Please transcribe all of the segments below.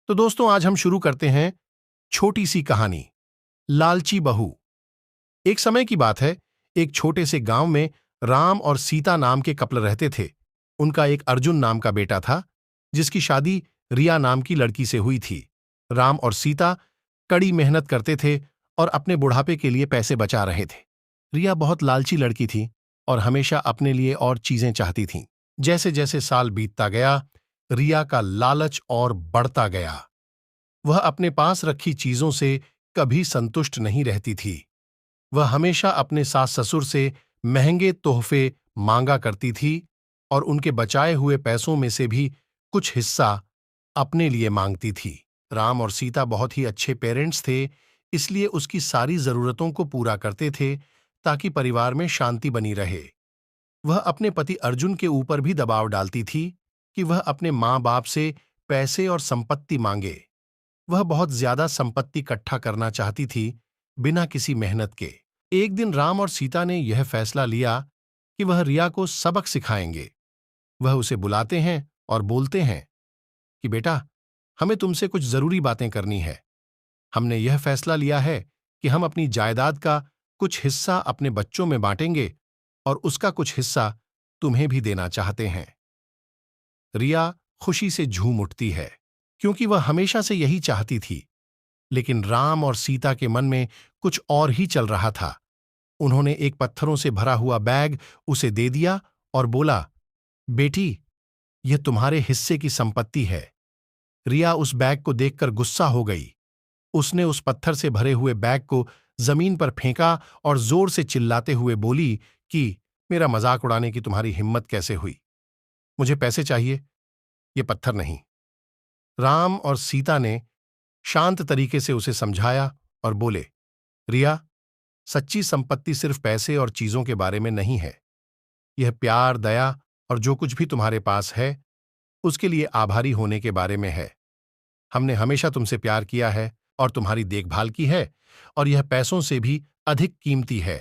तो दोस्तों आज हम शुरू करते हैं छोटी सी कहानी लालची बहू। एक समय की बात है। एक छोटे से गांव में राम और सीता नाम के कपल रहते थे। उनका एक अर्जुन नाम का बेटा था जिसकी शादी रिया नाम की लड़की से हुई थी। राम और सीता कड़ी मेहनत करते थे और अपने बुढ़ापे के लिए पैसे बचा रहे थे। रिया बहुत लालची लड़की थी और हमेशा अपने लिए और चीजें चाहती थी। जैसे जैसे साल बीतता गया, रिया का लालच और बढ़ता गया। वह अपने पास रखी चीजों से कभी संतुष्ट नहीं रहती थी। वह हमेशा अपने सास ससुर से महंगे तोहफे मांगा करती थी और उनके बचाए हुए पैसों में से भी कुछ हिस्सा अपने लिए मांगती थी। राम और सीता बहुत ही अच्छे पेरेंट्स थे, इसलिए उसकी सारी जरूरतों को पूरा करते थे ताकि परिवार में शांति बनी रहे। वह अपने पति अर्जुन के ऊपर भी दबाव डालती थी कि वह अपने माँ बाप से पैसे और संपत्ति मांगे। वह बहुत ज्यादा संपत्ति इकट्ठा करना चाहती थी बिना किसी मेहनत के। एक दिन राम और सीता ने यह फैसला लिया कि वह रिया को सबक सिखाएंगे। वह उसे बुलाते हैं और बोलते हैं कि बेटा, हमें तुमसे कुछ जरूरी बातें करनी है। हमने यह फैसला लिया है कि हम अपनी जायदाद का कुछ हिस्सा अपने बच्चों में बांटेंगे और उसका कुछ हिस्सा तुम्हें भी देना चाहते हैं। रिया खुशी से झूम उठती है क्योंकि वह हमेशा से यही चाहती थी। लेकिन राम और सीता के मन में कुछ और ही चल रहा था। उन्होंने एक पत्थरों से भरा हुआ बैग उसे दे दिया और बोला, बेटी, यह तुम्हारे हिस्से की संपत्ति है। रिया उस बैग को देखकर गुस्सा हो गई। उसने उस पत्थर से भरे हुए बैग को जमीन पर फेंका और जोर से चिल्लाते हुए बोली कि मेरा मजाक उड़ाने की तुम्हारी हिम्मत कैसे हुई? मुझे पैसे चाहिए, ये पत्थर नहीं। राम और सीता ने शांत तरीके से उसे समझाया और बोले, रिया, सच्ची संपत्ति सिर्फ पैसे और चीजों के बारे में नहीं है। यह प्यार, दया और जो कुछ भी तुम्हारे पास है उसके लिए आभारी होने के बारे में है। हमने हमेशा तुमसे प्यार किया है और तुम्हारी देखभाल की है और यह पैसों से भी अधिक कीमती है।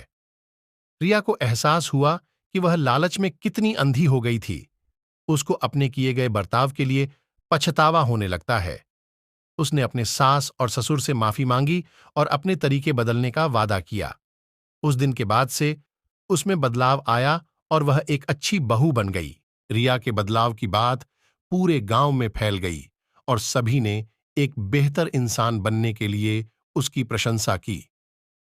रिया को एहसास हुआ कि वह लालच में कितनी अंधी हो गई थी। उसको अपने किए गए बर्ताव के लिए पछतावा होने लगता है। उसने अपने सास और ससुर से माफी मांगी और अपने तरीके बदलने का वादा किया। उस दिन के बाद से उसमें बदलाव आया और वह एक अच्छी बहू बन गई। रिया के बदलाव की बात पूरे गांव में फैल गई और सभी ने एक बेहतर इंसान बनने के लिए उसकी प्रशंसा की।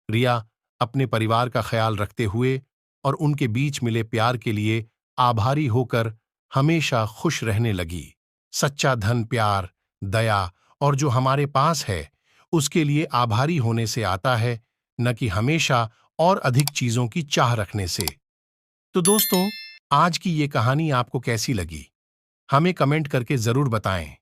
रिया अपने परिवार का ख्याल रखते हुए और उनके बीच मिले प्यार के लिए आभारी होकर हमेशा खुश रहने लगी। सच्चा धन प्यार, दया और जो हमारे पास है उसके लिए आभारी होने से आता है, न कि हमेशा और अधिक चीजों की चाह रखने से। तो दोस्तों, आज की ये कहानी आपको कैसी लगी? हमें कमेंट करके जरूर बताएं।